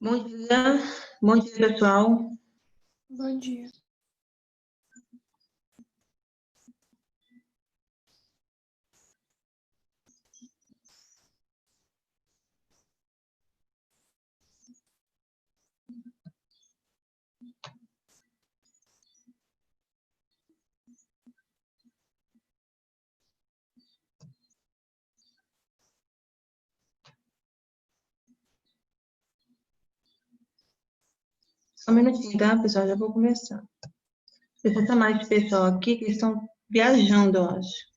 Bom dia pessoal. Bom dia. Só um minutinho, tá, pessoal? Já vou começar. Deixa eu chamar esse pessoal aqui que estão viajando, eu acho.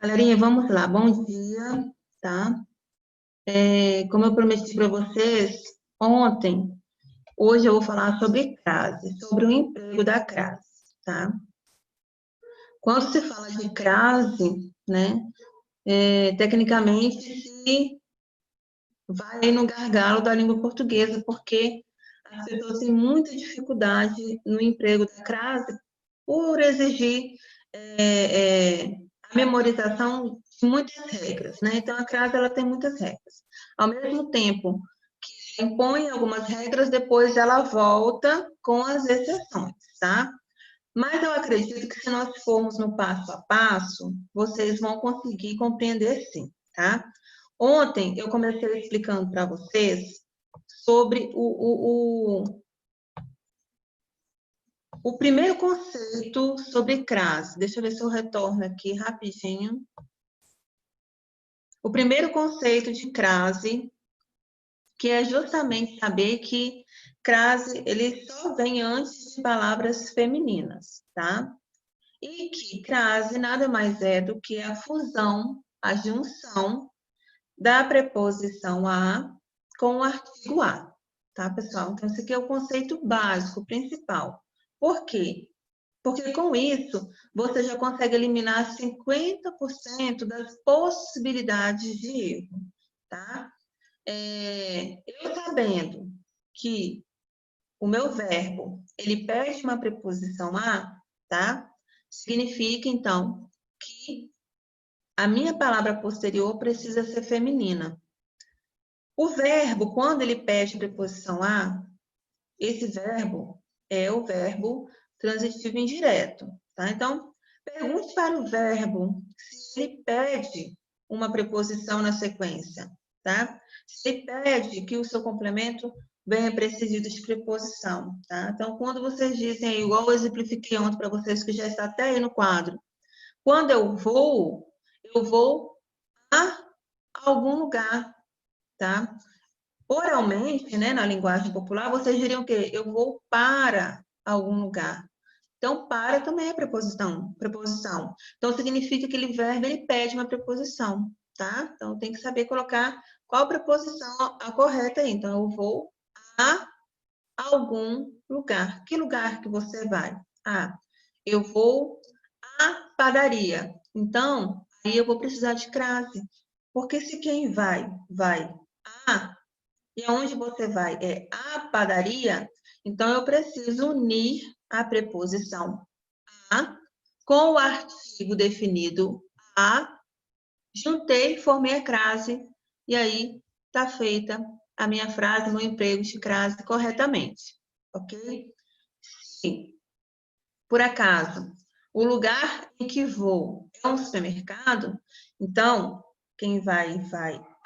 Galerinha, vamos lá. Bom dia, tá? Como eu prometi para vocês ontem, hoje eu vou falar sobre crase, sobre o emprego da crase, tá? Quando se fala de crase, né, tecnicamente se vai no gargalo da língua portuguesa, porque as pessoas têm muita dificuldade no emprego da crase por exigir a memorização de muitas regras, né? Então, a crase, ela tem muitas regras. Ao mesmo tempo que impõe algumas regras, depois ela volta com as exceções, tá? Mas eu acredito que se nós formos no passo a passo, vocês vão conseguir compreender sim, tá? Ontem eu comecei explicando para vocês sobre o primeiro conceito sobre crase. Deixa eu ver se eu retorno aqui rapidinho. O primeiro conceito de crase, que é justamente saber que crase, ele só vem antes de palavras femininas, tá? E que crase nada mais é do que a fusão, a junção da preposição a com o artigo a, tá, pessoal? Então, esse aqui é o conceito básico, principal. Por quê? Porque com isso, você já consegue eliminar 50% das possibilidades de erro, tá? Eu sabendo que o meu verbo, ele perde uma preposição a, tá? Significa, então, que a minha palavra posterior precisa ser feminina. O verbo, quando ele perde preposição a, esse verbo é o verbo transitivo indireto, tá? Então, pergunte para o verbo se ele pede uma preposição na sequência, tá? Se ele pede que o seu complemento venha precedido de preposição, tá? Então, quando vocês dizem, igual eu exemplifiquei ontem para vocês, que já está até aí no quadro, quando eu vou a algum lugar, tá? Oralmente, né, na linguagem popular, vocês diriam o quê? Eu vou para algum lugar. Então, para também é preposição. Então, significa que aquele verbo, ele pede uma preposição, tá? Então, tem que saber colocar qual preposição a correta aí. Então, eu vou a algum lugar. Que lugar que você vai? Ah, eu vou à padaria. Então, aí eu vou precisar de crase. Porque se quem vai a, e aonde você vai é a padaria, então eu preciso unir a preposição a com o artigo definido a, juntei, formei a crase, e aí está feita a minha frase, meu emprego de crase corretamente, ok? Sim. Por acaso, o lugar em que vou é um supermercado, então, quem vai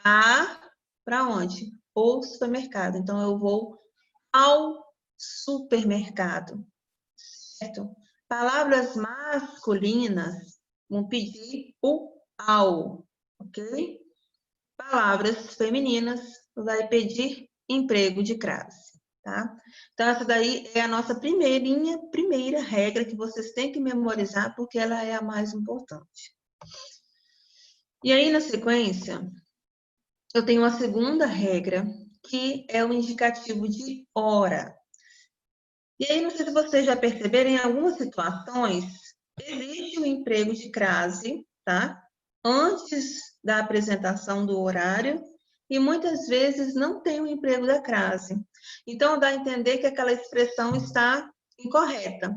a para onde? O supermercado. Então, eu vou ao supermercado, certo? Palavras masculinas vão pedir o ao, ok? Palavras femininas vai pedir emprego de crase, tá? Então, essa daí é a nossa primeira regra que vocês têm que memorizar, porque ela é a mais importante. E aí, na sequência, eu tenho uma segunda regra, que é o indicativo de hora. E aí, não sei se vocês já perceberam, em algumas situações, existe o emprego de crase, tá? Antes da apresentação do horário, e muitas vezes não tem o emprego da crase. Então, dá a entender que aquela expressão está incorreta.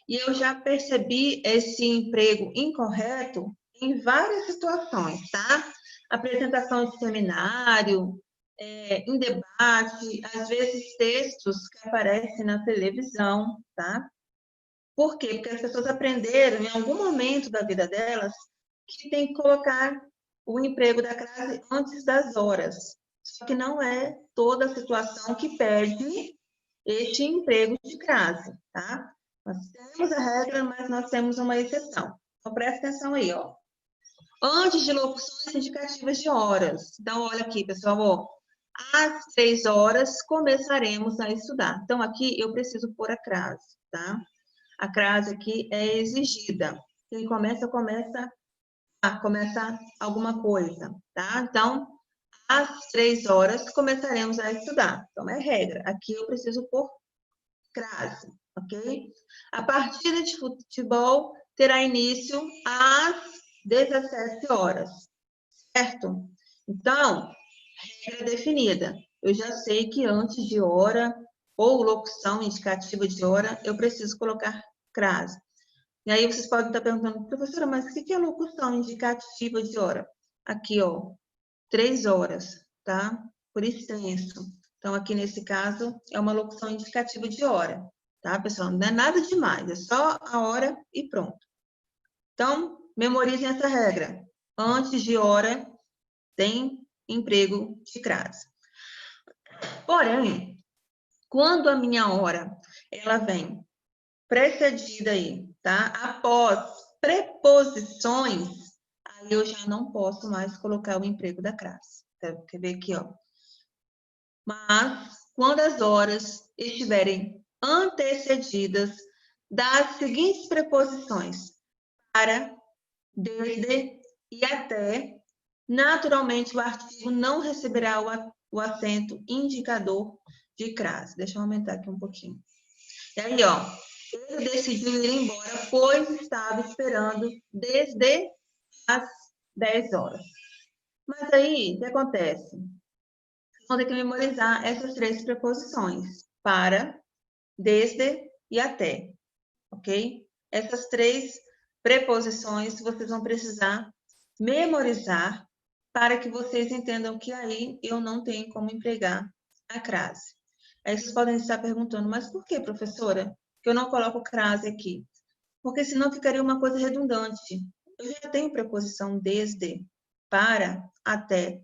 E eu já percebi esse emprego incorreto em várias situações, tá? Apresentação de seminário, em debate, às vezes textos que aparecem na televisão, tá? Por quê? Porque as pessoas aprenderam em algum momento da vida delas que tem que colocar o emprego da crase antes das horas. Só que não é toda a situação que pede este emprego de crase, tá? Nós temos a regra, mas nós temos uma exceção. Então, presta atenção aí, ó. Antes de locuções indicativas de horas. Então, olha aqui, pessoal, ó. Às 3 horas, começaremos a estudar. Então, aqui eu preciso pôr a crase, tá? A crase aqui é exigida. Quem começa alguma coisa, tá? Então, às 3 horas, começaremos a estudar. Então, é regra. Aqui eu preciso pôr crase, ok? A partida de futebol terá início às 17 horas, certo? Então, regra definida. Eu já sei que antes de hora ou locução indicativa de hora, eu preciso colocar crase. E aí vocês podem estar perguntando, professora, mas o que é locução indicativa de hora? Aqui, ó, 3 horas, tá? Por extenso. Então, aqui nesse caso, é uma locução indicativa de hora, tá, pessoal? Não é nada demais, é só a hora e pronto. Então, memorizem essa regra. Antes de hora, tem emprego de crase. Porém, quando a minha hora, ela vem precedida aí, tá? Após preposições, aí eu já não posso mais colocar o emprego da crase. Quer ver aqui, ó. Mas, quando as horas estiverem antecedidas das seguintes preposições, para, desde e até, naturalmente o artigo não receberá o acento indicador de crase. Deixa eu aumentar aqui um pouquinho. E aí, ó, ele decidiu ir embora, pois estava esperando desde as 10 horas. Mas aí, o que acontece? Vocês vão ter que memorizar essas 3 preposições. Para, desde e até. Ok? Essas 3 preposições vocês vão precisar memorizar para que vocês entendam que aí eu não tenho como empregar a crase. Aí vocês podem estar perguntando, mas por que, professora, que eu não coloco crase aqui? Porque senão ficaria uma coisa redundante. Eu já tenho preposição desde, para, até.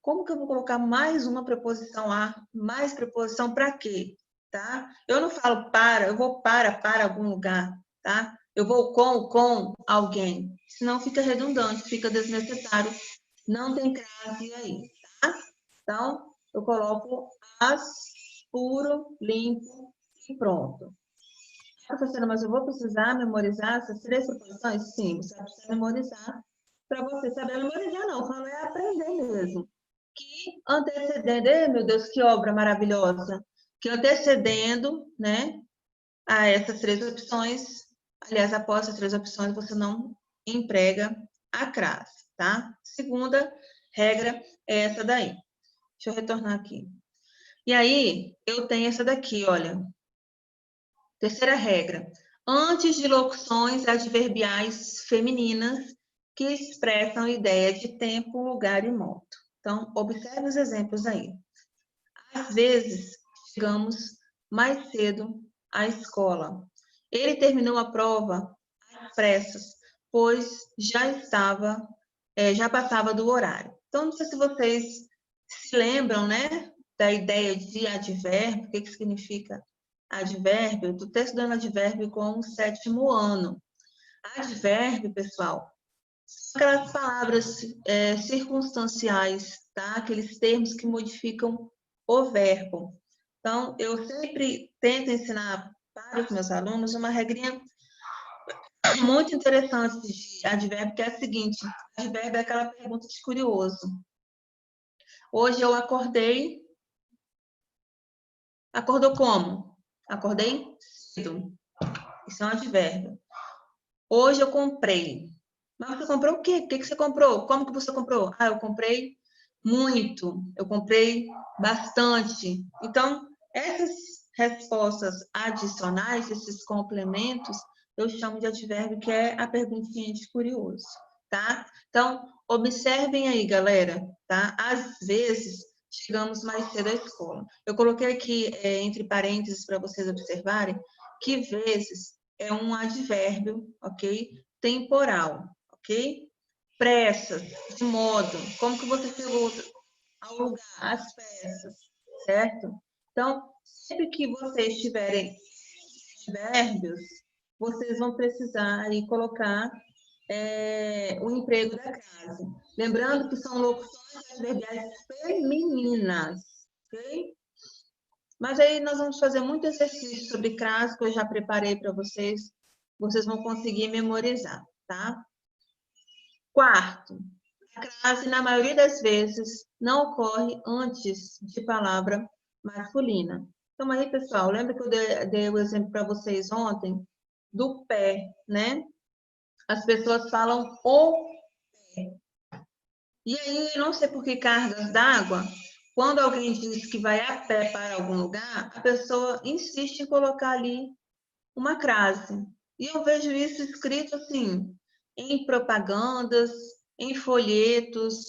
Como que eu vou colocar mais uma preposição a, mais preposição para quê? Tá? Eu não falo para, eu vou para algum lugar, tá? Eu vou com alguém. Senão fica redundante, fica desnecessário. Não tem crase aí, tá? Então, eu coloco as, puro, limpo e pronto. Professora, mas eu vou precisar memorizar essas 3 preposições? Sim, você vai precisar memorizar. Para você saber memorizar, não, falo é aprender mesmo. Que antecedendo, meu Deus, que obra maravilhosa. Que antecedendo, né, a essas 3 opções, aliás, após essas 3 opções, você não emprega a crase, tá? Segunda regra é essa daí. Deixa eu retornar aqui. E aí, eu tenho essa daqui, olha. Terceira regra. Antes de locuções adverbiais femininas que expressam a ideia de tempo, lugar e modo. Então, observe os exemplos aí. Às vezes, chegamos mais cedo à escola. Ele terminou a prova às pressas, pois já passava do horário. Então, não sei se vocês se lembram, né, da ideia de advérbio, o que significa advérbio. Eu estou estudando advérbio com o 7º ano. Advérbio, pessoal, são aquelas palavras circunstanciais, tá? Aqueles termos que modificam o verbo. Então, eu sempre tento ensinar para os meus alunos uma regrinha muito interessante de advérbio, que é a seguinte: advérbio é aquela pergunta de curioso. Hoje eu acordei. Acordou como? Acordei Isso é um advérbio. Hoje eu comprei. Mas você comprou o quê? O que você comprou? Como que você comprou? Ah, eu comprei muito. Eu comprei bastante. Então, essas respostas adicionais, esses complementos, eu chamo de advérbio, que é a perguntinha de curioso, tá? Então, observem aí, galera, tá? Às vezes, chegamos mais cedo à escola. Eu coloquei aqui, entre parênteses, para vocês observarem, que vezes é um advérbio, ok? Temporal, ok? Pressas, de modo, como que você chegou ao lugar, as peças, certo? Então, sempre que vocês tiverem advérbios, vocês vão precisar aí colocar o emprego da crase. Lembrando que são locuções adverbiais femininas, ok? Mas aí nós vamos fazer muito exercício sobre crase, que eu já preparei para vocês. Vocês vão conseguir memorizar, tá? Quarto, a crase, na maioria das vezes, não ocorre antes de palavra masculina. Então, aí, pessoal, lembra que eu dei o exemplo para vocês ontem do pé, né? As pessoas falam o pé. E aí, eu não sei por que cargas d'água, quando alguém diz que vai a pé para algum lugar, a pessoa insiste em colocar ali uma crase. E eu vejo isso escrito assim, em propagandas, em folhetos,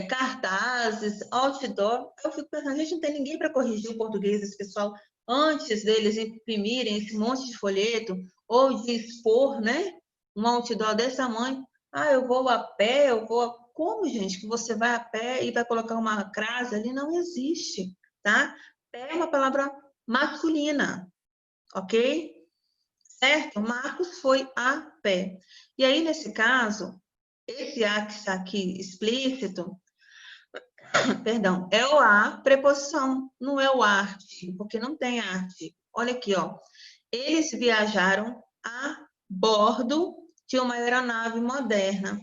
cartazes, outdoor. Eu fico pensando, a gente não tem ninguém para corrigir o português desse pessoal antes deles imprimirem esse monte de folheto ou de expor, né? Um outdoor desse tamanho. Ah, eu vou a pé, eu vou a... Como, gente, que você vai a pé e vai colocar uma crase ali? Não existe, tá? Pé é uma palavra masculina, ok? Certo? Marcos foi a pé. E aí, nesse caso, esse a que está aqui explícito, perdão, é o a preposição, não é o artigo, porque não tem artigo. Olha aqui, ó. Eles viajaram a bordo de uma aeronave moderna.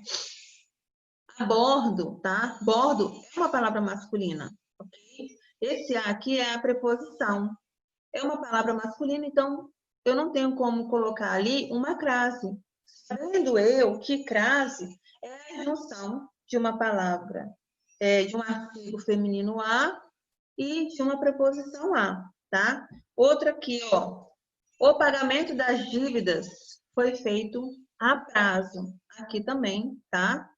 A bordo, tá? Bordo é uma palavra masculina, ok? Esse a aqui é a preposição. É uma palavra masculina, então eu não tenho como colocar ali uma crase. Sabendo eu que crase é a junção de uma palavra, de um artigo feminino a e de uma preposição a, tá? Outra aqui, ó. O pagamento das dívidas foi feito a prazo. Aqui também, tá?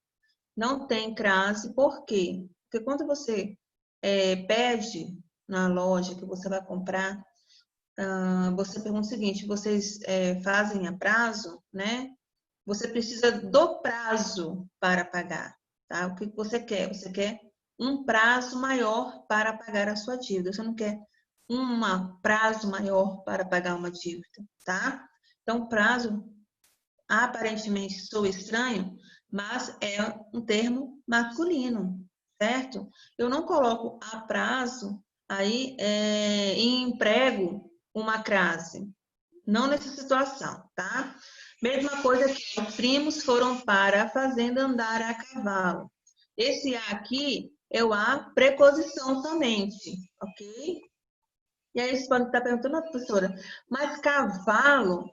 Não tem crase, por quê? Porque quando você pede na loja que você vai comprar, você pergunta o seguinte, vocês fazem a prazo, né? Você precisa do prazo para pagar, tá? O que você quer? Você quer um prazo maior para pagar a sua dívida. Você não quer um prazo maior para pagar uma dívida, tá? Então, prazo aparentemente soa estranho, mas é um termo masculino, certo? Eu não coloco a prazo aí em emprego uma crase. Não nessa situação, tá? Mesma coisa que os primos foram para a fazenda andar a cavalo. Esse a aqui é o a preposição somente, ok? E aí você pode estar perguntando, professora, mas cavalo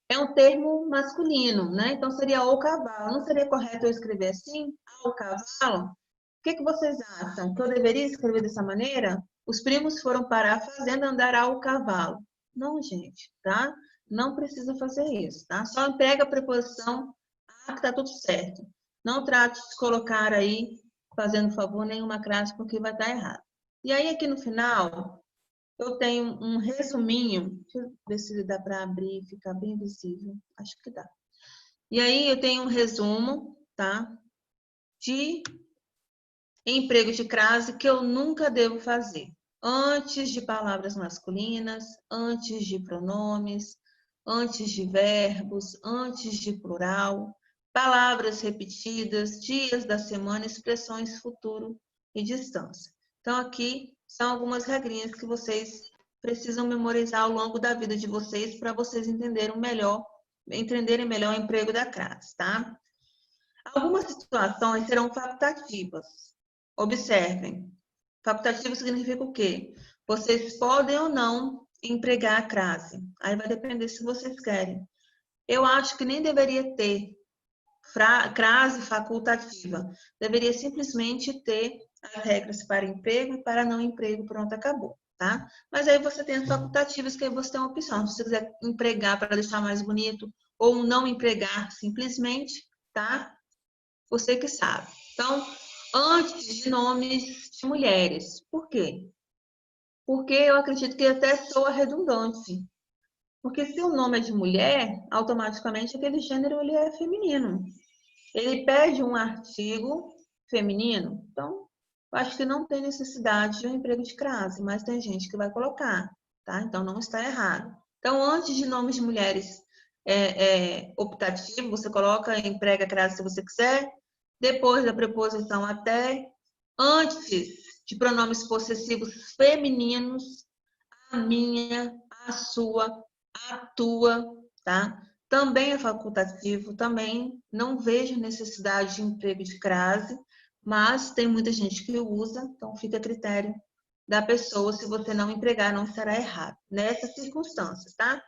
é um termo masculino, né? Então seria o cavalo. Não seria correto eu escrever assim? Ao cavalo? O que vocês acham? Que eu deveria escrever dessa maneira? Os primos foram para a fazenda andar ao cavalo. Não, gente, tá? Não precisa fazer isso, tá? Só pega a preposição a que tá tudo certo. Não trate de colocar aí, fazendo favor, nenhuma crase, porque vai estar errado. E aí, aqui no final, eu tenho um resuminho. Deixa eu ver se dá para abrir e ficar bem visível. Acho que dá. E aí, eu tenho um resumo, tá? De emprego de crase que eu nunca devo fazer. Antes de palavras masculinas, antes de pronomes, antes de verbos, antes de plural, palavras repetidas, dias da semana, expressões futuro e distância. Então, aqui são algumas regrinhas que vocês precisam memorizar ao longo da vida de vocês para vocês entenderem melhor o emprego da crase, tá? Algumas situações serão facultativas. Observem. Facultativo significa o quê? Vocês podem ou não empregar a crase. Aí vai depender se vocês querem. Eu acho que nem deveria ter crase facultativa. Deveria simplesmente ter as regras para emprego e para não emprego, pronto, acabou, tá? Mas aí você tem as facultativas, que aí você tem uma opção. Se você quiser empregar para deixar mais bonito ou não empregar simplesmente, tá? Você que sabe. Então, antes de nomes de mulheres. Por quê? Porque eu acredito que até soa redundante. Porque se o nome é de mulher, automaticamente aquele gênero ele é feminino. Ele pede um artigo feminino, então eu acho que não tem necessidade de um emprego de crase, mas tem gente que vai colocar, tá? Então não está errado. Então, antes de nomes de mulheres optativo, você coloca emprega crase se você quiser, depois da preposição até, antes de pronomes possessivos femininos, a minha, a sua, a tua, tá? Também é facultativo, também não vejo necessidade de emprego de crase, mas tem muita gente que usa, então fica a critério da pessoa. Se você não empregar, não estará errado nessas circunstâncias, tá?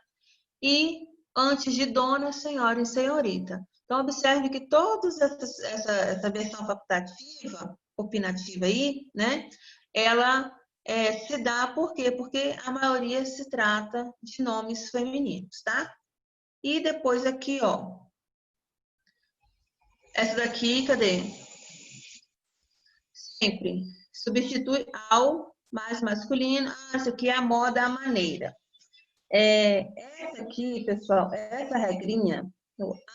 E antes de dona, senhora e senhorita. Então, observe que toda essa versão facultativa, opinativa aí, né? Ela se dá por quê? Porque a maioria se trata de nomes femininos, tá? E depois aqui, ó. Essa daqui, cadê? Sempre substitui ao mais masculino. Ah, essa aqui é a moda, a maneira. Essa aqui, pessoal, essa regrinha,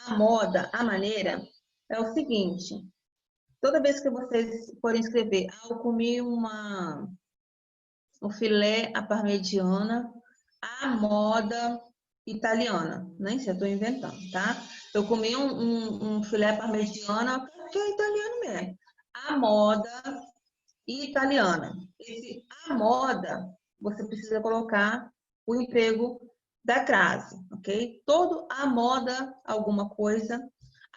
a moda, a maneira, é o seguinte. Toda vez que vocês forem escrever, eu comi um filé à parmegiana, à moda italiana. Nem sei, eu estou inventando, tá? Eu comi um filé parmegiana, que é italiano mesmo. À moda italiana. Esse à moda, você precisa colocar o emprego da crase, ok? Todo à moda, alguma coisa,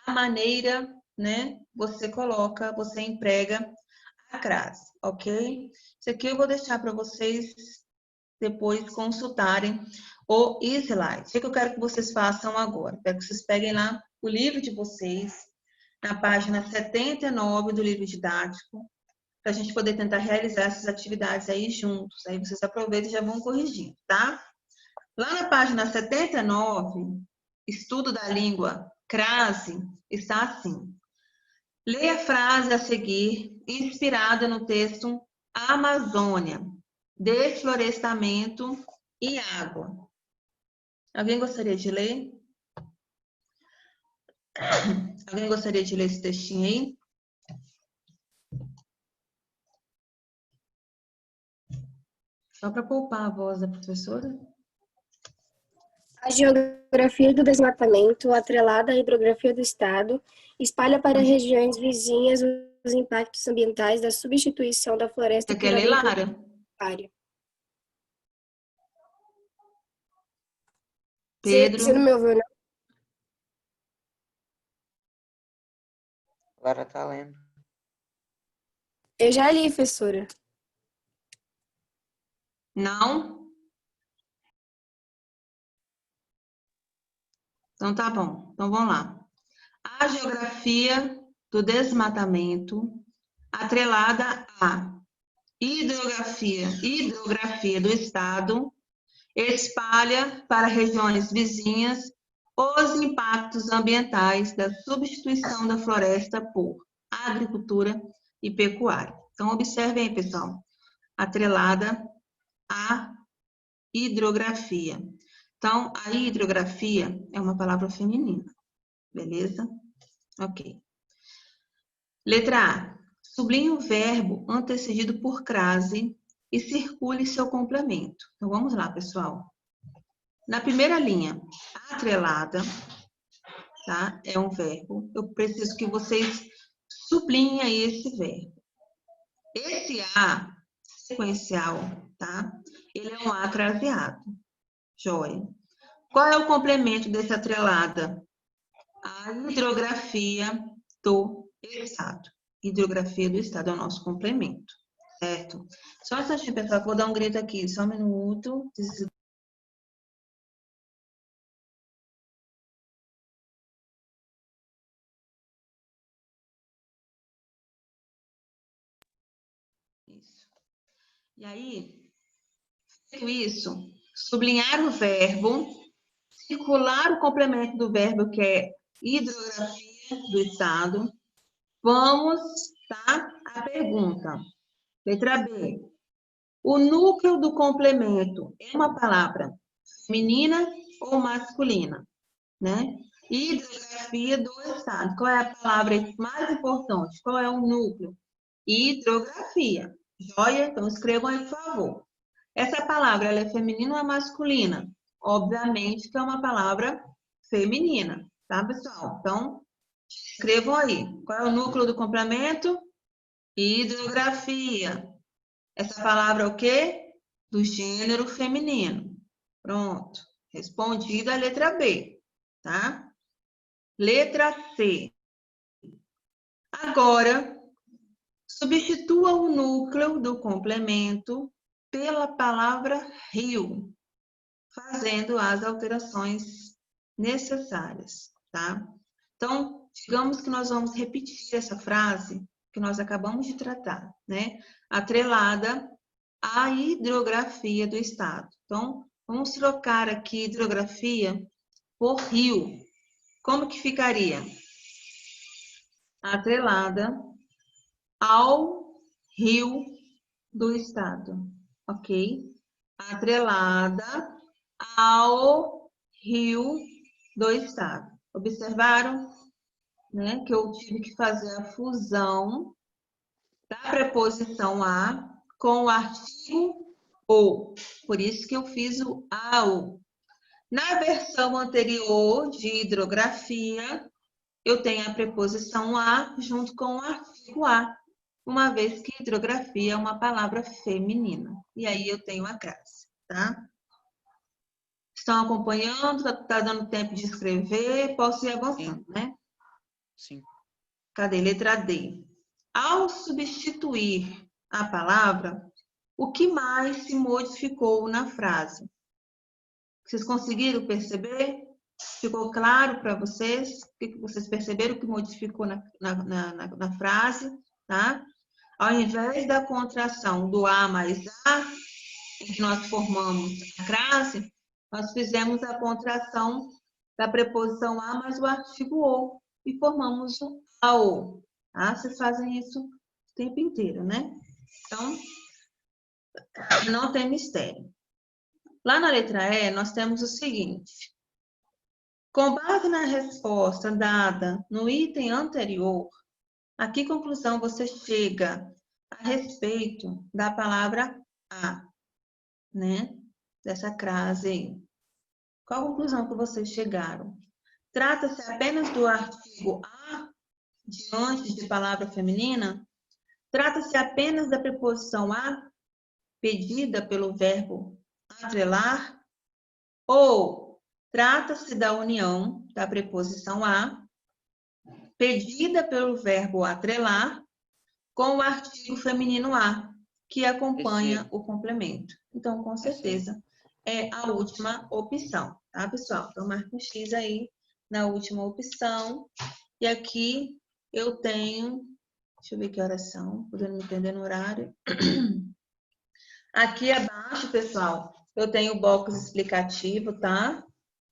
a maneira, né? Você coloca, você emprega a crase, ok? Isso aqui eu vou deixar para vocês depois consultarem o slide. O que eu quero que vocês façam agora? Quero que vocês peguem lá o livro de vocês, na página 79 do livro didático, para a gente poder tentar realizar essas atividades aí juntos. Aí vocês aproveitam e já vão corrigindo, tá? Lá na página 79, estudo da língua crase, está assim. Leia a frase a seguir, inspirada no texto Amazônia, desflorestamento e água. Alguém gostaria de ler? Alguém gostaria de ler esse textinho aí? Só para poupar a voz da professora. A geografia do desmatamento, atrelada à hidrografia do estado, espalha para regiões vizinhas os impactos ambientais da substituição da floresta Você quer ler, Lara? Pedro. Você não me ouviu, não? Lara tá lendo. Eu já li, professora. Não? Então tá bom. Então vamos lá. A geografia do desmatamento, atrelada à hidrografia do estado, espalha para regiões vizinhas os impactos ambientais da substituição da floresta por agricultura e pecuária. Então, observem aí, pessoal, atrelada à hidrografia. Então, a hidrografia é uma palavra feminina, beleza? Ok. Letra A. Sublinhe o verbo antecedido por crase e circule seu complemento. Então, vamos lá, pessoal. Na primeira linha, atrelada, tá? É um verbo. Eu preciso que vocês sublinhem aí esse verbo. Esse A sequencial, tá? Ele é um A craseado. Joia. Qual é o complemento desse atrelada? A hidrografia do estado. Hidrografia do estado é o nosso complemento, certo? Só um instantinho, pessoal, vou dar um grito aqui, só um minuto. Isso. E aí, feito isso, sublinhar o verbo, circular o complemento do verbo, que é hidrografia do estado. Vamos, tá? A pergunta. Letra B. O núcleo do complemento é uma palavra feminina ou masculina, né? Hidrografia do estado. Qual é a palavra mais importante? Qual é o núcleo? Hidrografia. Joia? Então, escrevam aí, por favor. Essa palavra, ela é feminina ou é masculina? Obviamente que é uma palavra feminina, tá, pessoal? Então, escrevam aí. Qual é o núcleo do complemento? Hidrografia. Essa palavra é o quê? Do gênero feminino. Pronto. Respondida a letra B, tá? Letra C. Agora, substitua o núcleo do complemento pela palavra rio, fazendo as alterações necessárias, tá? Então, digamos que nós vamos repetir essa frase que nós acabamos de tratar, né? Atrelada à hidrografia do estado. Então, vamos trocar aqui hidrografia por rio. Como que ficaria? Atrelada ao rio do estado, ok? Atrelada ao rio do estado. Observaram, né, que eu tive que fazer a fusão da preposição a com o artigo o. Por isso que eu fiz o ao. Na versão anterior de hidrografia, eu tenho a preposição a junto com o artigo a, uma vez que hidrografia é uma palavra feminina. E aí eu tenho a crase, tá? Estão acompanhando? Tá dando tempo de escrever? Posso ir avançando, né? Sim. Cadê? Letra D. Ao substituir a palavra, o que mais se modificou na frase? Vocês conseguiram perceber? Ficou claro para vocês? O que vocês perceberam que modificou na frase? Tá? Ao invés da contração do a mais a, em que nós formamos a crase, nós fizemos a contração da preposição a mais o artigo o e formamos o ao. Tá? Vocês fazem isso o tempo inteiro, né? Então, não tem mistério. Lá na letra E, nós temos o seguinte. Com base na resposta dada no item anterior, a que conclusão você chega a respeito da palavra a, né? Dessa crase aí. Qual a conclusão que vocês chegaram? Trata-se apenas do artigo a diante de palavra feminina? Trata-se apenas da preposição a pedida pelo verbo atrelar? Ou trata-se da união da preposição a pedida pelo verbo atrelar com o artigo feminino a, que acompanha o complemento? Então, com certeza, é a última opção, tá, pessoal? Então, marca um X aí na última opção. E aqui eu tenho, deixa eu ver que horas são, podendo me entender no horário. Aqui abaixo, pessoal, eu tenho o box explicativo, tá?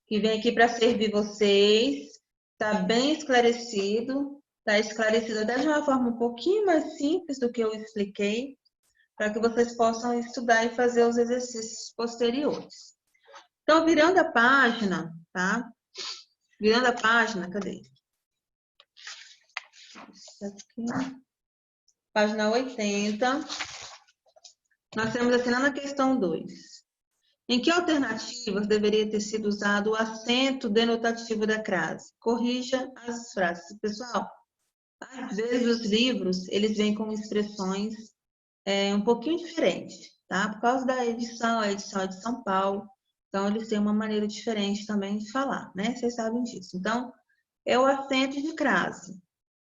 Que vem aqui para servir vocês. Tá bem esclarecido. Tá esclarecido até de uma forma um pouquinho mais simples do que eu expliquei, para que vocês possam estudar e fazer os exercícios posteriores. Então, virando a página, tá? Virando a página, cadê? Isso aqui. Página 80. Nós temos assim lá na questão 2. Em que alternativas deveria ter sido usado o acento denotativo da crase? Corrija as frases. Pessoal, às vezes os livros, eles vêm com expressões um pouquinho diferentes, tá? Por causa da edição, a edição é de São Paulo, então eles têm uma maneira diferente também de falar, né? Vocês sabem disso. Então, é o acento de crase,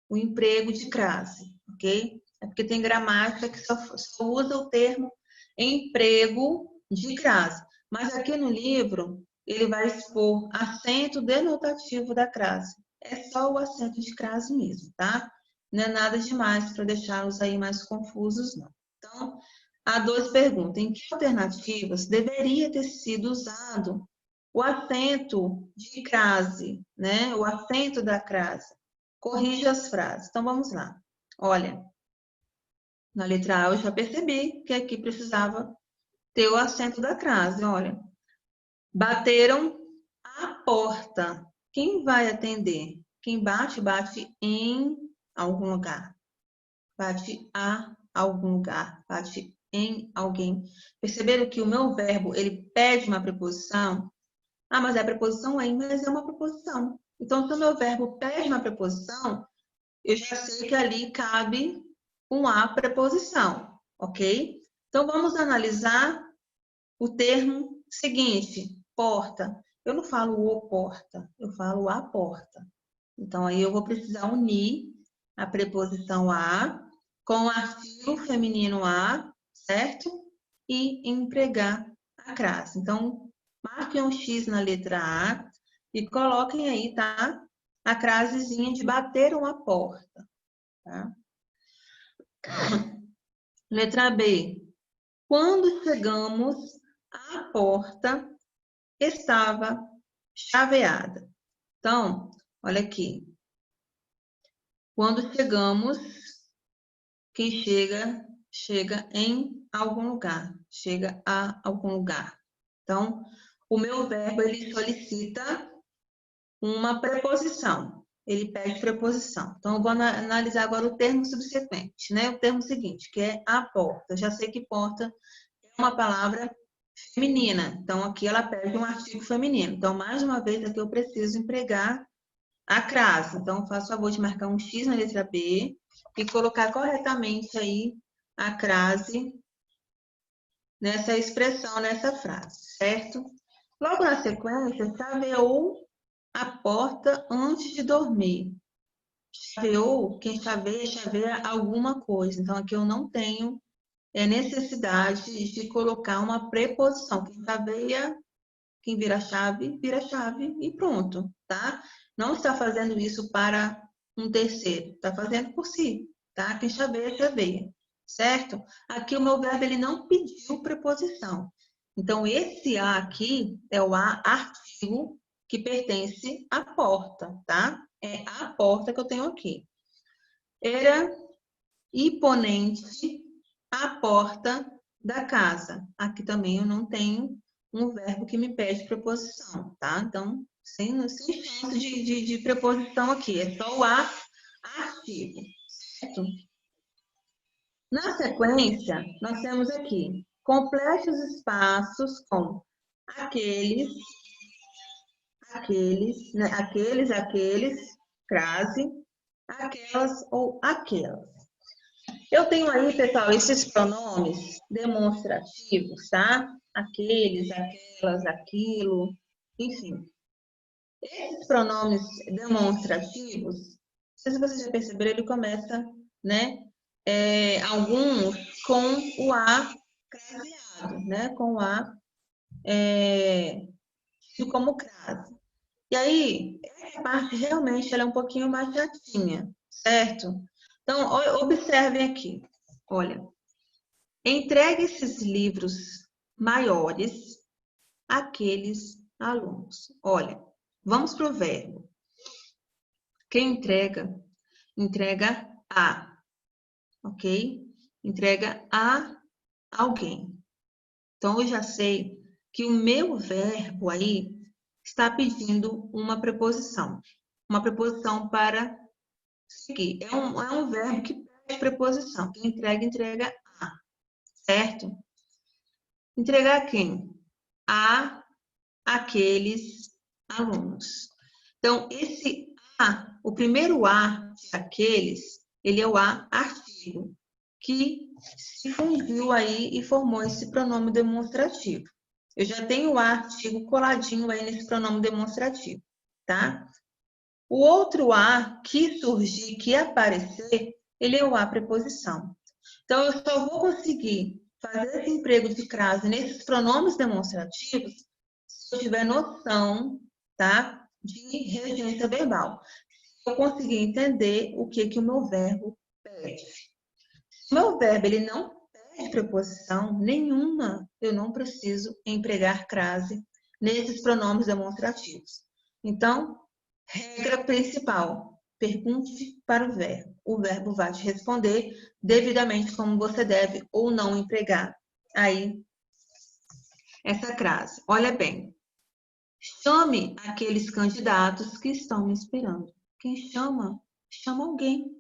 o emprego de crase, ok? É porque tem gramática que só usa o termo emprego de crase. Mas aqui no livro, ele vai expor acento denotativo da crase. É só o acento de crase mesmo, tá? Não é nada demais para deixá-los aí mais confusos, não. Então, A 2 pergunta: em que alternativas deveria ter sido usado o acento de crase, né? O acento da crase. Corrija as frases. Então, vamos lá. Olha, na letra A eu já percebi que aqui precisava ter o acento da crase. Olha, bateram a porta. Quem vai atender? Quem bate, bate em algum lugar. Bate a algum lugar. Bate em alguém. Perceberam que o meu verbo, ele pede uma preposição? Ah, mas é a preposição em, mas é uma preposição. Então, se o meu verbo pede uma preposição, eu já sei que ali cabe um a preposição, ok? Então, vamos analisar o termo seguinte, porta. Eu não falo o porta, eu falo a porta. Então, aí eu vou precisar unir a preposição a com o artigo feminino a, certo? E empregar a crase. Então, marquem um X na letra A e coloquem aí, tá? A crasezinha de bateram a porta, tá? Letra B. Quando chegamos, a porta estava chaveada. Então, olha aqui. Quando chegamos, quem chega, chega em algum lugar. Chega a algum lugar. Então, o meu verbo, ele solicita uma preposição. Ele pede preposição. Então, eu vou analisar agora o termo subsequente, né? O termo seguinte, que é a porta. Eu já sei que porta é uma palavra feminina. Então, aqui ela pede um artigo feminino. Então, mais uma vez, aqui eu preciso empregar a crase. Então, faço o favor de marcar um X na letra B e colocar corretamente aí a crase nessa expressão, nessa frase, certo? Logo na sequência, chaveou a porta antes de dormir. Chaveou, quem chaveia, chaveia alguma coisa. Então, aqui eu não tenho necessidade de colocar uma preposição. Quem chaveia, quem vira a chave e pronto, tá? Não está fazendo isso para um terceiro, está fazendo por si, tá? Quem chaveia, chaveia, certo? Aqui o meu verbo, ele não pediu preposição. Então, esse A aqui é o A artigo que pertence à porta, tá? É a porta que eu tenho aqui. Era imponente a porta da casa. Aqui também eu não tenho um verbo que me pede preposição, tá? Então, sem chance de preposição aqui. É só o a artigo, certo? Na sequência, nós temos aqui, complete os espaços com aqueles, né? Aqueles, crase, aquelas ou aquelas. Eu tenho aí, pessoal, esses pronomes demonstrativos, tá? Aqueles, aquelas, aquilo, enfim. Esses pronomes demonstrativos, não sei se vocês já perceberam, ele começa, né? Alguns com o A craseado, né? Com o A como crase. E aí, essa parte realmente ela é um pouquinho mais chatinha, certo? Então, observem aqui. Olha, entregue esses livros maiores àqueles alunos. Olha, vamos para o verbo. Quem entrega, entrega a, ok? Entrega a alguém. Então, eu já sei que o meu verbo aí está pedindo uma preposição. Uma preposição para seguir. É um verbo que pede preposição. Quem entrega, entrega a, certo? Entregar a quem? A aqueles alunos. Então, esse a, o primeiro a de aqueles, ele é o a artigo, que se fundiu aí e formou esse pronome demonstrativo. Eu já tenho o a artigo coladinho aí nesse pronome demonstrativo, tá? O outro a que surgir, que aparecer, ele é o a preposição. Então, eu só vou conseguir fazer esse emprego de crase nesses pronomes demonstrativos se eu tiver noção, tá, de regência verbal. Se eu conseguir entender o que o meu verbo pede. Se o meu verbo ele não pede preposição nenhuma, eu não preciso empregar crase nesses pronomes demonstrativos. Então, regra principal, pergunte para o verbo. O verbo vai te responder devidamente como você deve ou não empregar aí essa crase. Olha bem, chame aqueles candidatos que estão me esperando. Quem chama, chama alguém.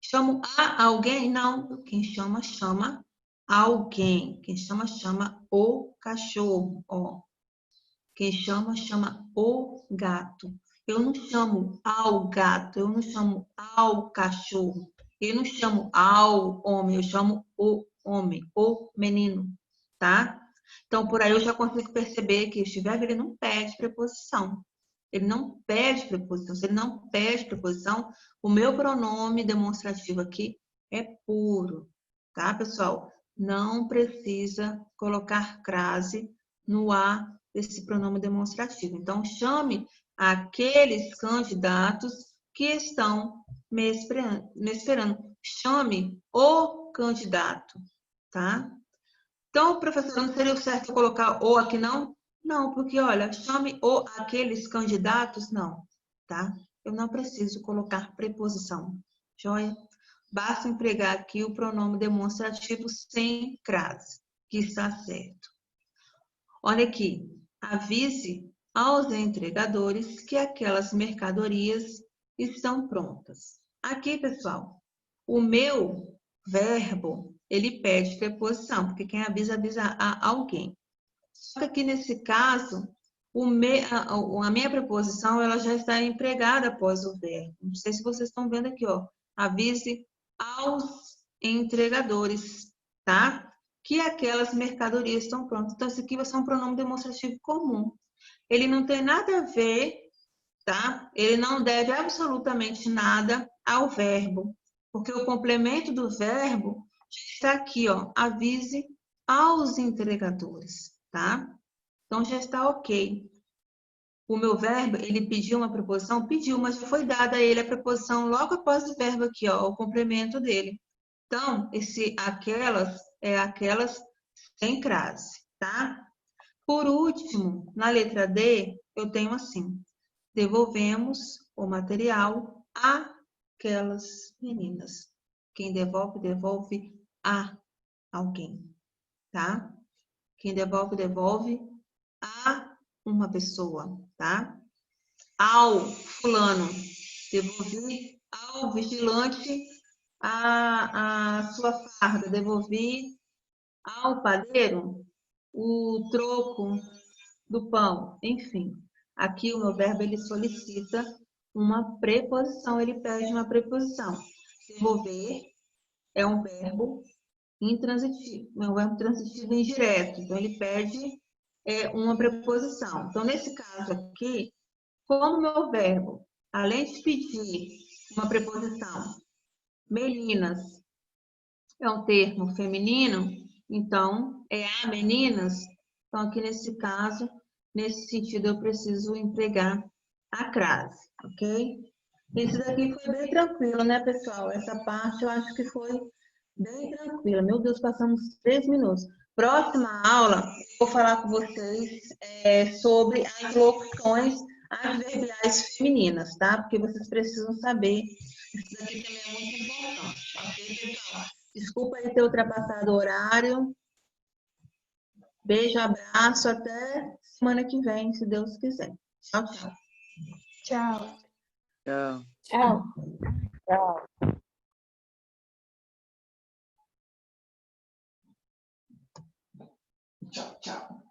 Chamo a alguém? Não. Quem chama, chama alguém. Quem chama, chama o cachorro. Ó. Quem chama, chama o gato. Eu não chamo ao gato, eu não chamo ao cachorro. Eu não chamo ao homem, eu chamo o homem, o menino, tá? Então, por aí eu já consigo perceber que este verbo ele não pede preposição. Ele não pede preposição. Se ele não pede preposição, o meu pronome demonstrativo aqui é puro, tá, pessoal? Não precisa colocar crase no A desse pronome demonstrativo. Então, chame aqueles candidatos que estão me esperando. Chame o candidato, tá? Então, professor, não seria o certo colocar o aqui, não? Não, porque, olha, chame o aqueles candidatos, não, tá? Eu não preciso colocar preposição, joia? Basta empregar aqui o pronome demonstrativo sem crase, que está certo. Olha aqui, avise aos entregadores que aquelas mercadorias estão prontas. Aqui, pessoal, o meu verbo, ele pede preposição, porque quem avisa, avisa a alguém. Só que aqui nesse caso, a minha preposição, ela já está empregada após o verbo. Não sei se vocês estão vendo aqui, ó. Avise aos entregadores, tá? Que aquelas mercadorias estão prontas. Então, esse aqui vai ser um pronome demonstrativo comum. Ele não tem nada a ver, tá? Ele não deve absolutamente nada ao verbo, porque o complemento do verbo está aqui, ó. Avise aos entregadores, tá? Então, já está ok. O meu verbo, ele pediu uma preposição? Pediu, mas já foi dada a ele a preposição logo após o verbo aqui, ó, o complemento dele. Então, esse aquelas é aquelas sem crase, tá? Por último, na letra D, eu tenho assim: devolvemos o material àquelas meninas. Quem devolve, devolve a alguém, tá? Quem devolve, devolve a uma pessoa, tá? Ao fulano, devolvi ao vigilante a sua farda, devolvi ao padeiro o troco do pão, enfim. Aqui o meu verbo ele solicita uma preposição, ele pede uma preposição. Devolver é um verbo intransitivo, é um verbo transitivo indireto, então ele pede uma preposição. Então, nesse caso aqui, como o meu verbo, além de pedir uma preposição, meninas é um termo feminino, então é a meninas. Então, aqui nesse caso, nesse sentido, eu preciso empregar a crase, ok? Esse daqui foi bem tranquilo, né, pessoal? Essa parte eu acho que foi bem tranquila. Meu Deus, passamos 3 minutos. Próxima aula, vou falar com vocês sobre as locuções adverbiais femininas, tá? Porque vocês precisam saber. Isso daqui também é muito importante, ok, pessoal? Desculpa aí ter ultrapassado o horário. Beijo, abraço, até semana que vem, se Deus quiser. Tchau, tchau. Tchau. Tchau. Tchau. Tchau. Tchau, tchau.